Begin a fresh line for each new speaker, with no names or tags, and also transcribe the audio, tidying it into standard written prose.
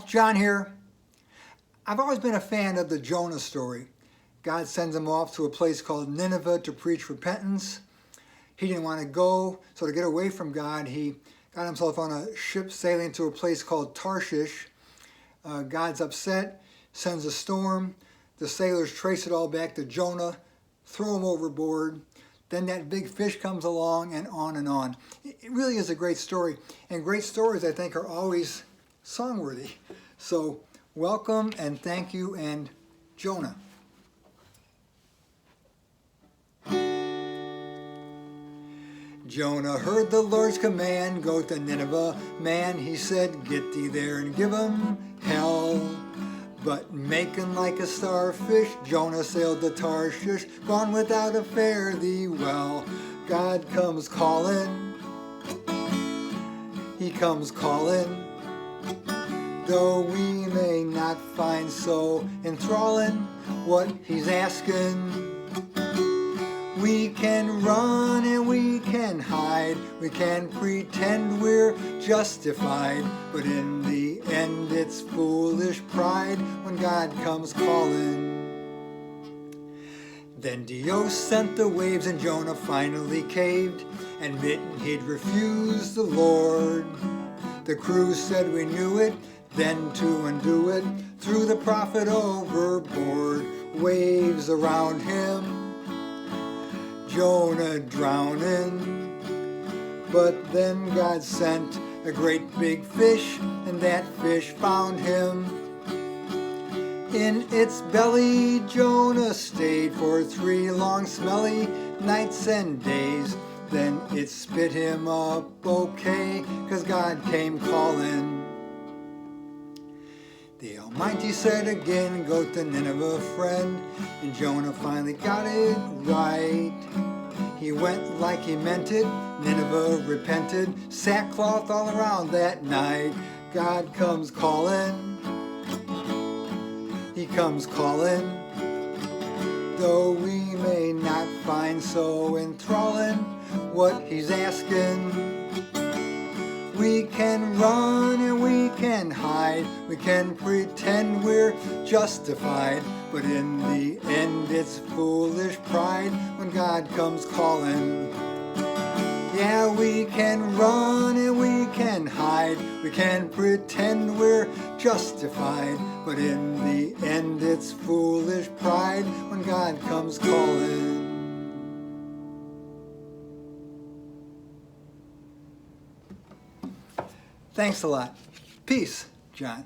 John here. I've always been a fan of the Jonah story. God sends him off to a place called Nineveh to preach repentance. He didn't want to go, so to get away from God, he got himself on a ship sailing to a place called Tarshish. God's upset, sends a storm. The sailors trace it all back to Jonah, throw him overboard. Then that big fish comes along, and on and on. It really is a great story. And great stories, I think, are always songworthy. So welcome and thank you, and Jonah. Jonah heard the Lord's command, go to Nineveh. Man, he said, get thee there and give 'em hell. But making like a starfish, Jonah sailed to Tarshish, gone without a fare thee well. God comes calling, he comes calling, though we may not find so enthralling what he's asking. We can run and we can hide, we can pretend we're justified, but in the end it's foolish pride when God comes calling. Then Dios sent the waves and Jonah finally caved, admitting he'd refused the Lord. The crew said we knew it, then to undo it, threw the prophet overboard. Waves around him, Jonah drowning, but then God sent a great big fish, and that fish found him. In its belly Jonah stayed for 3 long smelly nights and days. Then it spit him up okay, 'cause God came calling. The Almighty said again, go to Nineveh, friend, and Jonah finally got it right. He went like he meant it, Nineveh repented, sackcloth all around that night. God comes calling, he comes calling, though we may not find so enthralling what he's asking. We can run and we can hide, we can pretend we're justified, but in the end it's foolish pride when God comes calling. Yeah, we can run and we can hide, we can pretend we're justified, but in the end it's foolish pride when God comes calling. Thanks a lot. Peace, John.